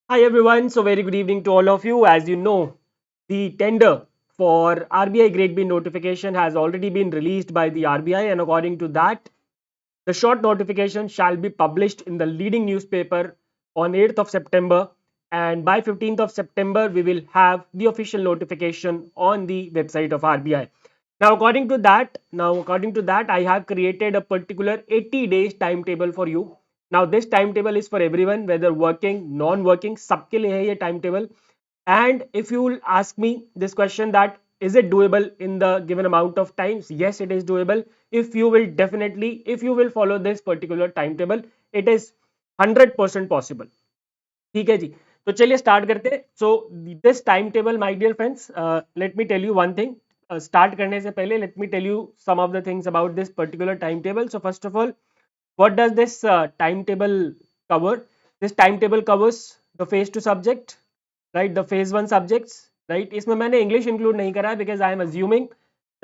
Hi everyone, so very good evening to all of you. As you know, the tender for RBI Grade B notification has already been released by the RBI, and according to that, the short notification shall be published in the leading newspaper on 8th of September, and by 15th of September, we will have the official notification on the website of RBI. Now according to that, I have created a particular 80 days timetable for you. Now this timetable is for everyone, whether working, non-working, सबके लिए है ये timetable. And if you will ask me this question that is it doable in the given amount of times? Yes, it is doable. If you will follow this particular timetable, it is 100% possible. ठीक है जी. तो चलिए start करते हैं. So this timetable my dear friends, let me tell you one thing. Start करने से पहले let me tell you some of the things about this particular timetable. So first of all, what does this timetable cover? This timetable covers the phase 2 subject, right? The phase 1 subjects, right? इसमें मैंने English include नहीं करा है because I am assuming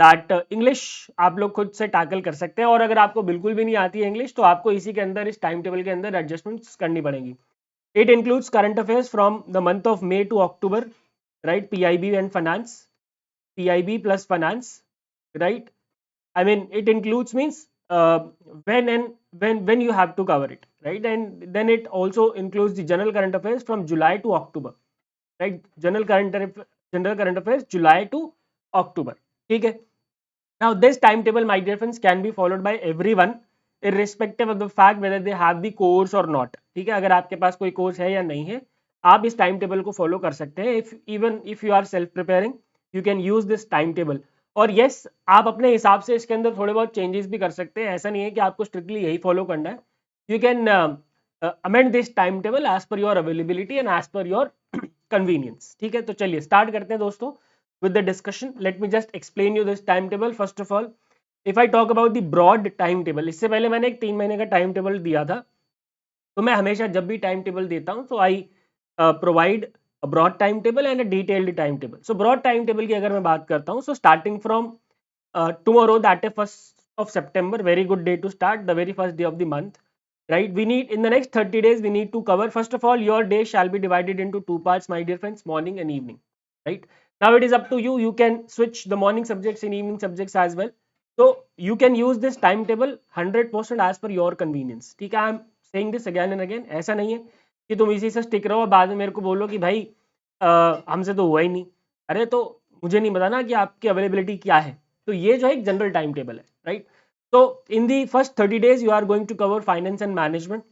that English आप लोग खुद से tackle कर सकते हैं, और अगर आपको बिल्कुल भी नहीं आती है इंग्लिश तो आपको इसी के अंदर, इस टाइम टेबल के अंदर एडजस्टमेंट्स करनी पड़ेंगी. It includes current affairs from the month of May to October, right? PIB and finance, PIB plus finance, right? I mean, it includes means when and when you have to cover it, right? And then it also includes the general current affairs from July to October, right? General current affairs July to October. Okay. Now this timetable, my dear friends, can be followed by everyone irrespective of the fact whether they have the course or not. ठीक है, अगर आपके पास कोई course है या नहीं है, आप इस टाइम टेबल को फॉलो कर सकते हैं. If you are self preparing, you can use this timetable. और यस, आप अपने हिसाब से इसके अंदर थोड़े बहुत चेंजेस भी कर सकते हैं. ऐसा नहीं है कि आपको स्ट्रिक्टली यही फॉलो करना है. You can amend this timetable as per your availability and as per your convenience. ठीक है, तो चलिए स्टार्ट करते हैं दोस्तों with the discussion. Let me just explain you this timetable. First of all, if I talk about the broad timetable, इससे पहले मैंने एक 3 महीने का टाइम टेबल दिया था. तो मैं हमेशा जब भी टाइम टेबल देता हूं तो I provide a broad timetable and a detailed timetable. So broad timetable की अगर मैं बात करता हूं, so starting from tomorrow, that is 1st of September, very good day to start, the very first day of the month, right? We need, in the next 30 days we need to cover, first of all, your day shall be divided into two parts, my dear friends, morning and evening, right? Now it is up to you. You can switch the morning subjects in evening subjects as well. So you can use this timetable 100% as per your convenience. ठीक है, I am saying this again and again. ऐसा नहीं है कि तुम इसी से stick रहो और बाद में मेरे को बोलो कि भाई हमसे तो हुआ ही नहीं. अरे तो मुझे नहीं पता ना कि आपकी अवेलेबिलिटी क्या है. तो ये जो है एक जनरल टाइम टेबल है, right? So in the first 30 days you are going to cover finance and management.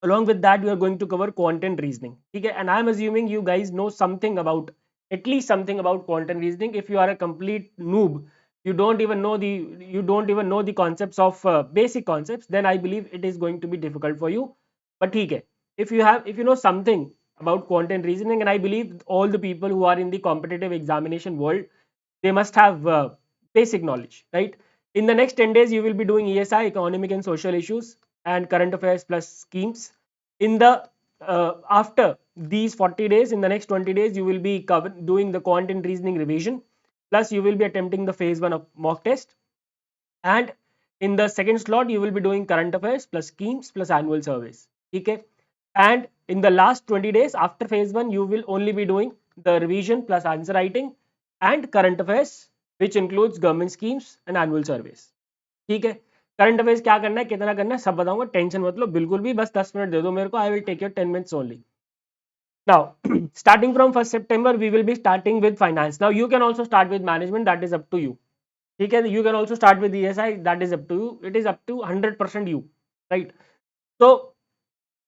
Along with that you are going to cover quant and reasoning. Okay, and I am assuming you guys know something about, at least something about quant and reasoning. If you are a complete noob, you don't even know the concepts of basic concepts, then I believe it is going to be difficult for you. But okay, if you know something about quant and reasoning, and I believe all the people who are in the competitive examination world, they must have basic knowledge, right? In the next 10 days you will be doing ESI, economic and social issues, and current affairs plus schemes. In the after these 40 days, in the next 20 days you will be doing the quant and reasoning revision, plus you will be attempting the phase 1 of mock test, and in the second slot you will be doing current affairs plus schemes plus annual surveys. Okay, and in the last 20 days after phase 1 you will only be doing the revision plus answer writing and current affairs, which includes government schemes and annual surveys. ठीक है, current affairs क्या करना है, कितना करना है, सब बताऊंगा. टेंशन मत लो बिल्कुल भी, बस 10 मिनट दे दो मेरे को. I will take your 10 minutes only. Now, starting from 1st September, we will be starting with finance. Now, you can also start with management. That is up to you. ठीक है, you can also start with ESI. That is up to you. It is up to 100% you, right? तो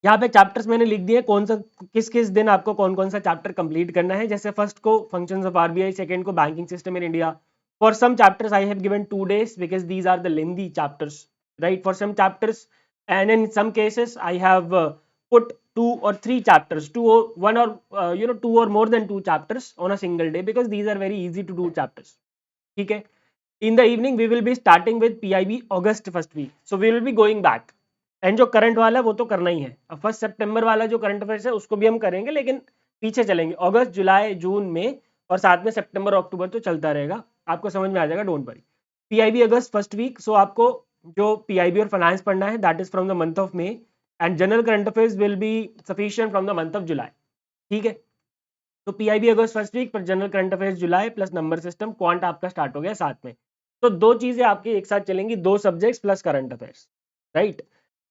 यहाँ पे chapters मैंने लिख दिए, कौन सा किस किस दिन आपको कौन कौन सा चैप्टर कंप्लीट करना है. जैसे फर्स्ट को फंक्शंस ऑफ आरबीआई, सेकंड को banking system in India. For some chapters I have given 2 days because these are the lengthy chapters, right? For some chapters, and in some cases I have put 2 or 3 chapters, two or more than 2 chapters on a single day, because these are very easy to do chapters. Okay, in the evening we will be starting with PIB August first week, so we will be going back. And जो current वाला है वो तो करना ही है. अब 1 सितंबर वाला जो करंट अफेयर्स है उसको भी हम करेंगे, लेकिन पीछे चलेंगे. अगस्त, जुलाई, जून में, और साथ में सितंबर और अक्टूबर तो चलता रहेगा. आपको समझ में आ जाएगा, don't worry. PIB August first week. So आपको जो पीआईबी और फाइनेंस पढ़ना है that is from the month of May, and general current affairs will be sufficient from the month of July. ठीक है। तो पीआईबी अगस्त फर्स्ट वीक पर general current affairs July plus number system quant आपका start हो गया साथ में। तो दो चीजें आपकी एक साथ चलेंगी, दो subjects plus current affairs, right.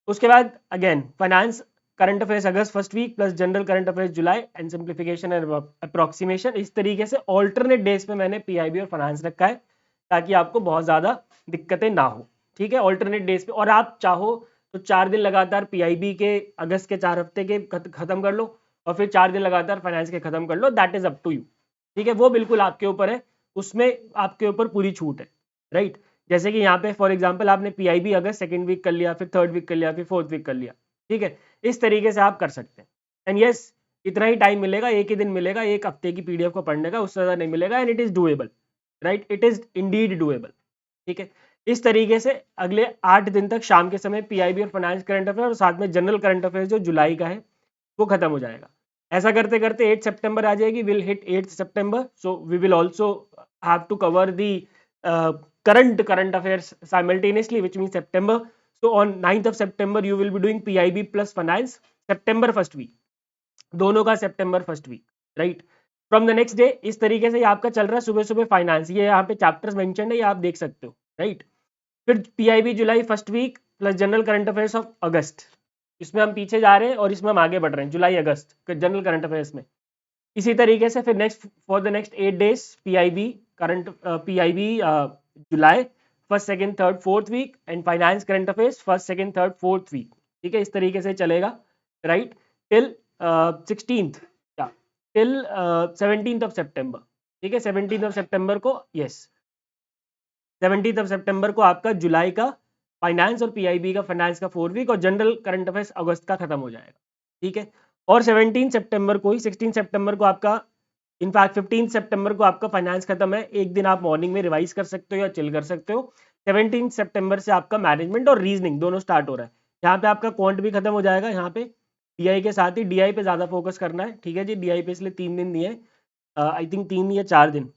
उसके बाद again finance current affairs August first week plus general current affairs July and simplification and approximation. इस तरीके से ऑल्टरनेट डेज पे मैंने पीआईबी और फाइनेंस रखा है ताकि आपको बहुत ज्यादा दिक्कतें ना हो। ठीक है, ऑल्टरनेट डेज पे, और आप चाहो तो 4 दिन लगातार पीआईबी के अगस्त के 4 हफ्ते के खत्म कर लो और फिर 4 दिन लगातार फाइनेंस के खत्म कर लो, that is up to you. ठीक है, वो बिल्कुल आपके ऊपर है, उसमें आपके ऊपर पूरी छूट है, राइट। जैसे कि यहाँ पे फॉर एग्जांपल आपने पीआईबी अगस्त सेकंड वीक कर लिया, फिर थर्ड वीक कर लिया, फिर फोर्थ वीक कर लिया। ठीक है, इस तरीके से आप कर सकते हैं। एंड यस, इतना ही टाइम मिलेगा, एक ही दिन मिलेगा एक हफ्ते की पीडीएफ को पढ़ने का, उससे ज्यादा नहीं मिलेगा। And it is doable, right, it is Indeed doable. ठीक है, इस तरीके से अगले 8 दिन तक शाम के समय पीआईबी और फाइनेंस करंट अफेयर और साथ में जनरल करंट अफेयर जो जुलाई का है वो खत्म हो जाएगा। ऐसा करते करते 8 सितंबर आ जाएगी, will hit 8 September, so we will also have to cover the current affairs simultaneously, which means September. So on 9th of September you will be doing PIB plus finance September first week, दोनों का September first week, right? From the next day इस तरीके से ये आपका चल रहा है, सुबह सुबह फाइनेंस, ये यहाँ पे चैप्टर्स मेंशन है, ये आप देख सकते हो, राइट। फिर PIB July first week plus general current affairs of August, इसमें हम पीछे जा रहे हैं और इसमें हम आगे बढ़ रहे हैं, जुलाई अगस्त जनरल करंट अफेयर्स में। इसी तरीके से फिर next for the next 8 days PIB current PIB July first second third fourth week and finance current affairs first second third fourth week. ठीक है, इस तरीके से चलेगा, राइट, टिल 16th या टिल 17th ऑफ सितंबर। ठीक है, 17th ऑफ सितंबर को, यस, 17th ऑफ सितंबर को आपका जुलाई का फाइनेंस और पीआईबी का फाइनेंस का 4 वीक और जनरल करंट अफेयर्स अगस्त का खत्म हो जाएगा। ठीक है, और 17 सितंबर को ही, 16 सितंबर को आपका, इनफैक्ट 15 सितंबर को आपका फाइनेंस खत्म है, एक दिन आप मॉर्निंग में रिवाइज कर सकते हो या चिल कर सकते हो। 17 सितंबर से आपका मैनेजमेंट और रीजनिंग दोनों स्टार्ट हो रहा है। यहाँ पे आपका क्वांट भी खत्म हो जाएगा, यहाँ पे डीआई के साथ ही डीआई पे ज्यादा फोकस करना है। ठीक है जी, डीआई पे इसलिए 3 दिन दिए, आई थिंक 3 या 4 दिन,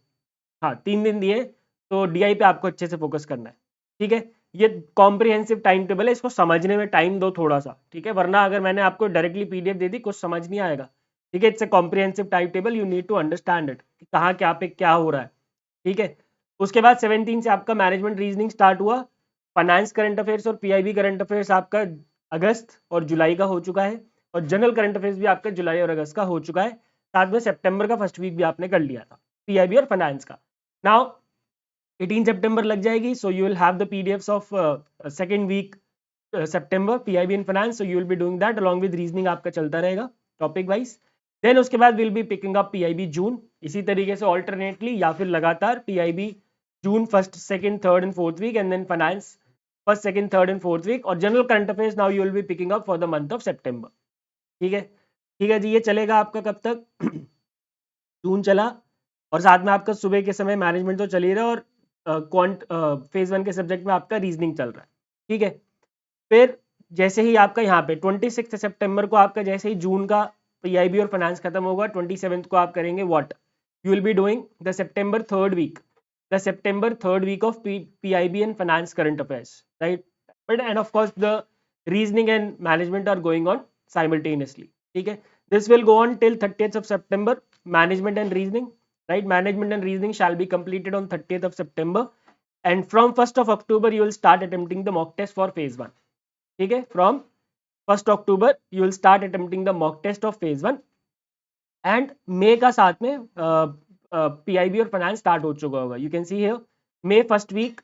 हाँ 3 दिन दिए, तो डीआई पे आपको अच्छे से फोकस करना है। ठीक है, ये कॉम्प्रिहेंसिव टाइम टेबल है, इसको समझने में टाइम दो थोड़ा सा। ठीक है, वरना अगर मैंने आपको डायरेक्टली पीडीएफ दे दी कुछ समझ नहीं आएगा। ठीक है, it's a comprehensive timetable, you need to understand it, कहाँ क्या पे क्या हो रहा है। ठीक है, उसके बाद 17 से आपका मैनेजमेंट रीजनिंग स्टार्ट हुआ, फाइनेंस करंट अफेयर्स और पीआईबी करंट अफेयर्स आपका अगस्त और जुलाई का हो चुका है, और जनरल करंट अफेयर्स भी आपका जुलाई और अगस्त का हो चुका है, साथ में सितंबर का फर्स्ट वीक भी आपने कर लिया था पीआईबी और फाइनेंस का। नाउ 18 सितंबर लग जाएगी, so you will have the PDFs of second week September PIB and finance, so you will be doing that along with reasoning, आपका चलता रहेगा टॉपिक वाइज। देन उसके बाद will be picking up PIB June, इसी तरीके से alternately या फिर लगातार PIB June first second third and fourth week, and then finance first second third and fourth week, और general current affairs now you will be picking up for the month of September. ठीक है, ठीक है जी, ये चलेगा आपका कब तक जून चला, और साथ में आपका सुबह के समय मैनेजमेंट तो चल ही रहा है, और क्वांट फेज 1 के सब्जेक्ट में आपका रीजनिंग चल रहा है। ठीक है, फिर जैसे ही आपका यहाँ पे 26 सितंबर को आपका जैसे ही जून का पीआईबी और फाइनेंस खत्म होगा, 27 को आप करेंगे what, you will be doing the September third week, the September third week of PIB and finance current affairs, right, but and of course the reasoning and management are going on simultaneously. ठीक है, this will go on till 30th of September, management and reasoning, right, management and reasoning shall be completed on 30th of September, and from 1st of October you will start attempting the mock test for phase 1। ठीक है, from 1st October you will start attempting the mock test of phase 1, and May का साथ में PIB और finance start हो चुका होगा, you can see here May first week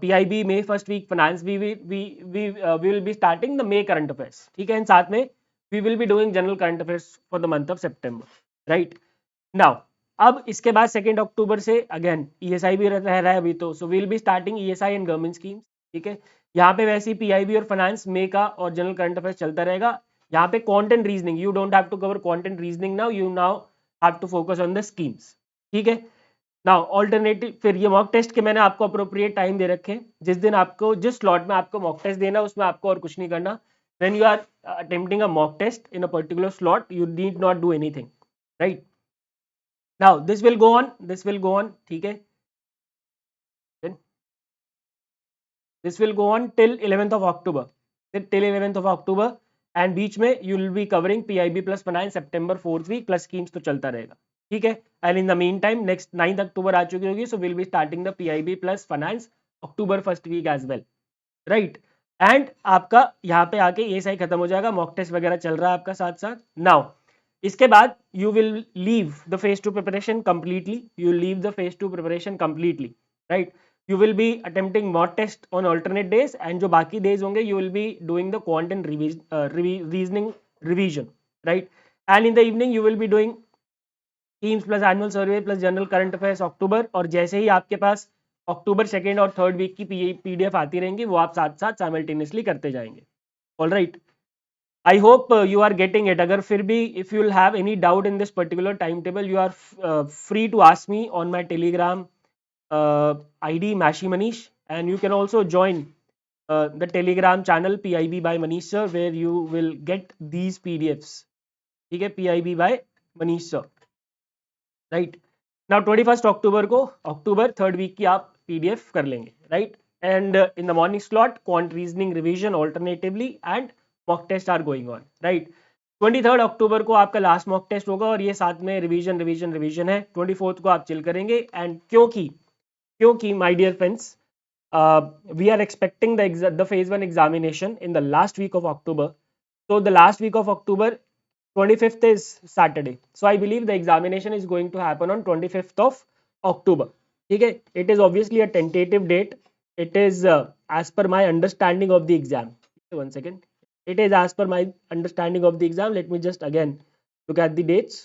PIB, May first week finance, we will be starting the May current affairs। ठीक है, साथ में we will be doing general current affairs for the month of September, right। now अब इसके बाद 2 अक्टूबर से again ESI भी रह रहा है अभी तो, so we'll be starting ESI and government schemes। ठीक है, यहाँ पे वैसे ही PIB और फाइनेंस May का और जनरल करंट अफेयर्स चलता रहेगा। यहाँ पे content reasoning, you don't have to cover content reasoning now, you now have to focus on the schemes. ठीक है, नाउ ऑल्टरनेटिव, फिर ये मॉक टेस्ट के मैंने आपको अप्रोप्रिएट टाइम दे रखे, जिस दिन आपको जिस स्लॉट में आपको मॉक टेस्ट देना उसमें आपको और कुछ नहीं करना। When you are attempting a mock test in a particular slot you need not do anything, right. Now this will go on, ठीक है, this will go on till 11th of October, till 11th of October, and बीच में you will be covering PIB plus finance September 4th week plus schemes तो चलता रहेगा, ठीक है। And in the mean time next 9 October आ चुकी होगी, so will be starting the PIB plus finance October first week as well, right. And आपका यहाँ पे आके ये सही खत्म हो जाएगा, मॉक टेस्ट वगैरह चल रहा है आपका साथ साथ। नाउ इसके बाद you will leave the phase two preparation completely, you leave the phase two preparation completely, right. You will be attempting mock test on alternate days, and जो बाकी डेज होंगे you will be doing the quant and reasoning revision, right. And in the evening you will be doing teams plus annual survey plus general current affairs October, और जैसे ही आपके पास October second और third week की PDF आती रहेंगी वो आप साथ साथ साइमल्टेनियसली करते जाएंगे। All right, I hope you are getting it. अगर फिर भी if you will have any doubt in this particular timetable, you are free to ask me on my Telegram ID Mashi Manish, and you can also join the Telegram channel PIB by Manish sir, where you will get these PDFs. ठीक है, PIB by Manish sir, right. Now 21 अक्टूबर को अक्टूबर third week की आप PDF कर लेंगे, right. And in the morning slot quant reasoning revision alternatively and mock test are going on, right. 23 अक्टूबर को आपका लास्ट मॉक टेस्ट होगा और ये साथ में रिवीजन रिवीजन रिवीजन है। 24 को आप चिल करेंगे, एंड क्योंकि my dear friends, we are expecting the phase 1 examination in the last week of October. So the last week of October, 25th is Saturday, so I believe the examination is going to happen on 25th of October. ठीक है, it is obviously a tentative date. It is as per my understanding of the exam. One second, it is as per my understanding of the exam. Let me just again look at the dates.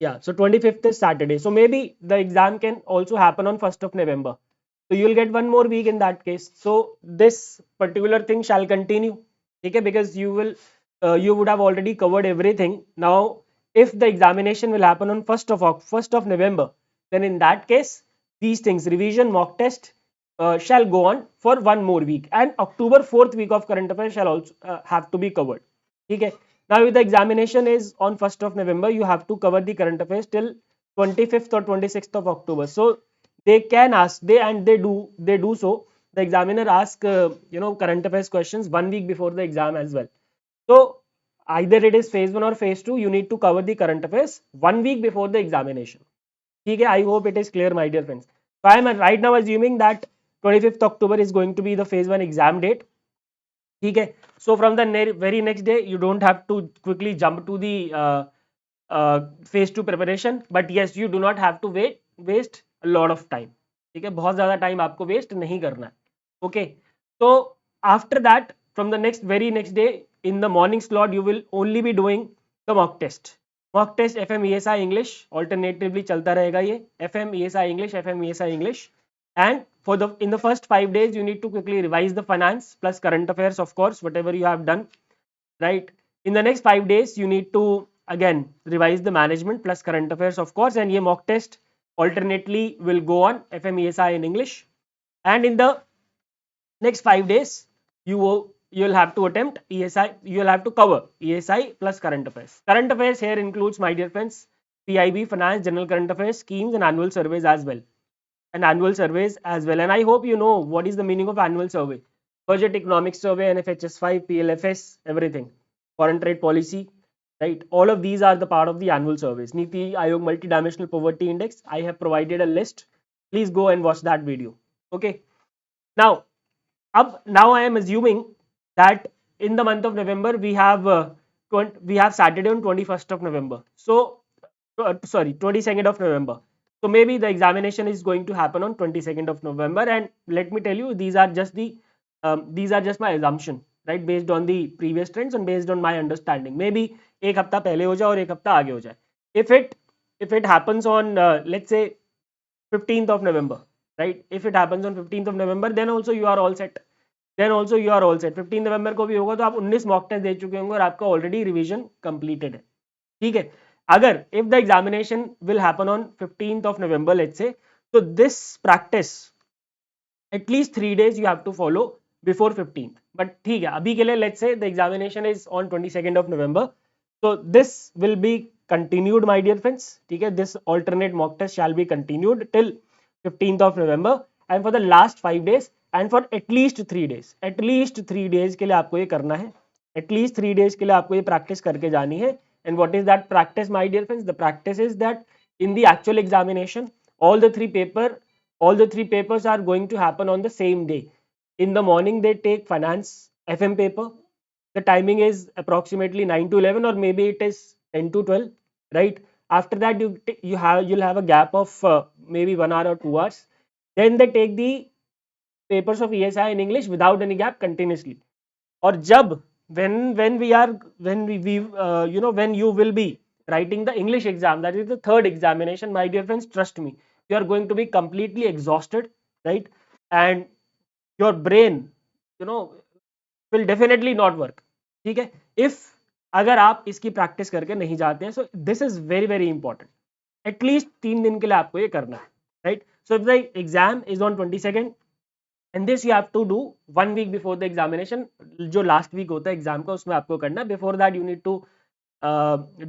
Yeah, so 25th is Saturday, so maybe the exam can also happen on 1st of November. So you will get one more week in that case. So this particular thing shall continue, okay, because you would have already covered everything. Now if the examination will happen on 1st of November, then in that case these things, revision, mock test, shall go on for one more week, and October 4th week of current affairs shall also have to be covered, okay. Now if the examination is on 1st of November, you have to cover the current affairs till 25th or 26th of October. So they can ask, they do so, the examiner ask current affairs questions 1 week before the exam as well. So either it is phase 1 or phase 2, you need to cover the current affairs 1 week before the examination. Okay, I hope it is clear, my dear friends. So I am right now assuming that 25th October is going to be the phase 1 exam date. Okay, so from the very next day you don't have to quickly jump to the phase 2 preparation, but yes, you do not have to waste a lot of time. ठीक है, बहुत ज़्यादा time आपको waste नहीं करना है, okay. तो after that, from the very next day in the morning slot, you will only be doing the mock test. Mock test FM ESI English alternatively चलता रहेगा ये, FM ESI English, FM ESI English, and in the first 5 days you need to quickly revise the finance plus current affairs, of course, whatever you have done, right. In the next 5 days you need to again revise the management plus current affairs, of course, and ये mock test alternately will go on FM ESI in English, and in the next 5 days you will have to attempt ESI, you will have to cover ESI plus current affairs. Current affairs here includes, my dear friends, PIB, finance, general current affairs, schemes, and annual surveys as well. And I hope you know what is the meaning of annual survey: budget, economic survey, NFHS 5, PLFS, everything, foreign trade policy, right. All of these are the part of the annual surveys. Niti Aayog multidimensional poverty index, I have provided a list, please go and watch that video, okay. Now I am assuming that in the month of November we have Saturday on 21st of November, so sorry, 22nd of November. So maybe the examination is going to happen on 22nd of November, and let me tell you, these are just my assumption, right, based on the previous trends and based on my understanding. Maybe एक हफ्ता पहले हो जाए और एक हफ्ता आगे हो जाए. If it happens on let's say 15th of November, right, if it happens on 15th of November, then also you are all set. 15 नवंबर को भी होगा तो आप 19 मॉक टेस्ट दे चुके होंगे और आपका ऑलरेडी रिवीजन कंप्लीटेड है, ठीक है. अगर if the examination will happen on 15th of November, let's say, so this practice at least 3 days you have to follow before 15th. But ठीक है, अभी के लिए let's say the examination is on 22nd of November, so this will be continued, my dear friends, ठीक है. This alternate mock test shall be continued till 15th of November, and for the last 5 days and for at least 3 days के लिए आपको ये करना है. At least 3 days के लिए आपको ये प्रैक्टिस करके जानी है. And what is that practice my dear friends? The practice is that in the actual examination all the three papers are going to happen on the same day. In the morning they take finance FM paper. The timing is approximately 9 to 11, or maybe it is 10 to 12, right? After that you'll have a gap of maybe 1 hour or 2 hours. Then they take the papers of ESI in English without any gap continuously. और जब when you will be writing the English exam, that is the third examination, my dear friends, trust me, you are going to be completely exhausted, right? And your brain, you know, will definitely not work. ठीक है? If अगर आप इसकी practice करके नहीं जाते हैं, so this is very very important. At least 3 दिन के लिए आपको ये करना है, right? So if the exam is on 22nd, and this you have to do 1 week before the examination. जो last week होता है एग्जाम का उसमें आपको करना है. Before that you need to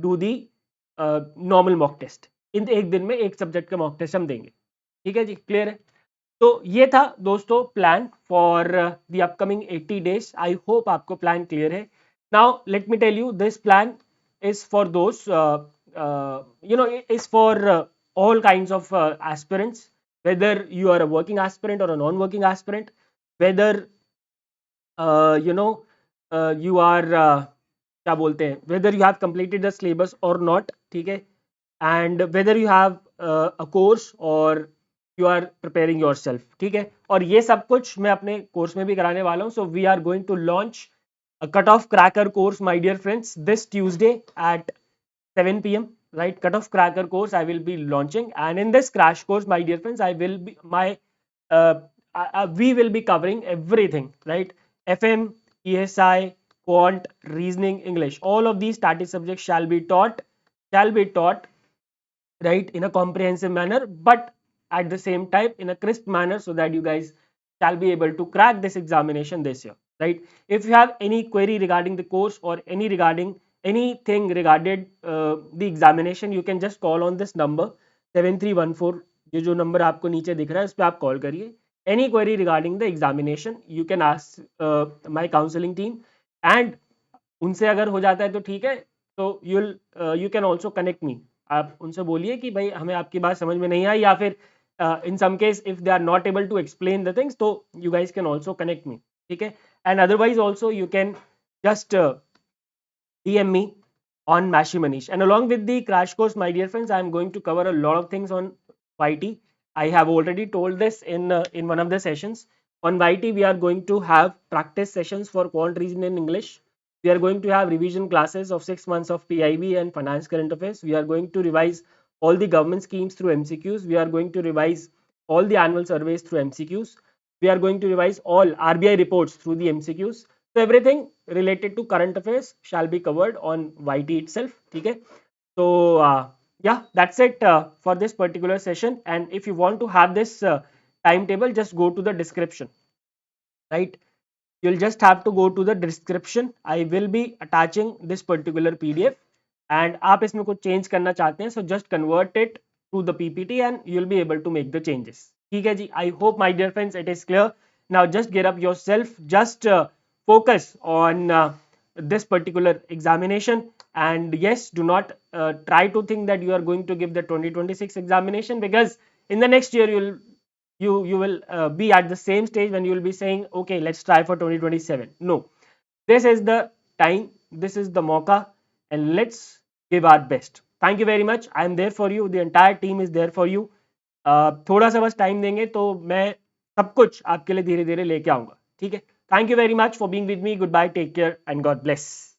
do the normal mock test. इन एक दिन में एक सब्जेक्ट का मॉक टेस्ट हम देंगे. ठीक है जी, क्लियर है? तो ये था दोस्तों plan for the upcoming 80 days. I hope आपको प्लान क्लियर है. Now let me tell you, this plan is for those is for all kinds of aspirants, whether you are a working aspirant or a non-working aspirant, whether you are क्या बोलते हैं, whether you have completed the syllabus or not. ठीक है? And whether you have a course or you are preparing yourself. ठीक है? और ये सब कुछ मैं अपने कोर्स में भी कराने वाला हूँ. So we are going to launch a cut-off cracker course, my dear friends, this Tuesday at 7 p.m. right? Cut-off cracker course I will be launching, and in this crash course, my dear friends, we will be covering everything, right? FM, ESI, quant, reasoning, English, all of these static subjects shall be taught, right, in a comprehensive manner, but at the same time in a crisp manner, so that you guys shall be able to crack this examination this year, right? If you have any query regarding the course or anything regarding the examination, you can just call on this number 7314. ये जो number आपको नीचे दिख रहा है, इस पे आप कॉल करिए. Any query regarding the examination, you can ask my counseling team, and उनसे अगर हो जाता है तो ठीक है, तो you can also connect me. आप उनसे बोलिए कि भाई हमें आपकी बात समझ में नहीं आई, या फिर in some case if they are not able to explain the things, तो you guys can also connect me. ठीक है? And otherwise also you can just DM me on Mashi Manish. And along with the crash course, my dear friends, I am going to cover a lot of things on YT. I have already told this in one of the sessions. On YT, we are going to have practice sessions for quant reasoning in English. We are going to have revision classes of 6 months of PIB and finance current affairs. We are going to revise all the government schemes through MCQs. We are going to revise all the annual surveys through MCQs. We are going to revise all RBI reports through the MCQs. So everything related to current affairs shall be covered on YT itself. Okay. So yeah, that's it for this particular session. And if you want to have this timetable, just go to the description, right? You'll just have to go to the description. I will be attaching this particular PDF, and आप इसमें कुछ change करना चाहते हैं, so just convert it to the PPT and you'll be able to make the changes. ठीक है जी? I hope my dear friends it is clear. Now just get up yourself, just focus on this particular examination, and yes, do not try to think that you are going to give the 2026 examination, because in the next year you will be at the same stage when you will be saying, okay, let's try for 2027. No, this is the time, this is the mauka, and let's give our best. Thank you very much. I am there for you. The entire team is there for you. थोड़ा सा बस time देंगे तो मैं सब कुछ आपके लिए धीरे धीरे लेके आऊंगा. ठीक है? Thank you very much for being with me. Goodbye, take care, and God bless.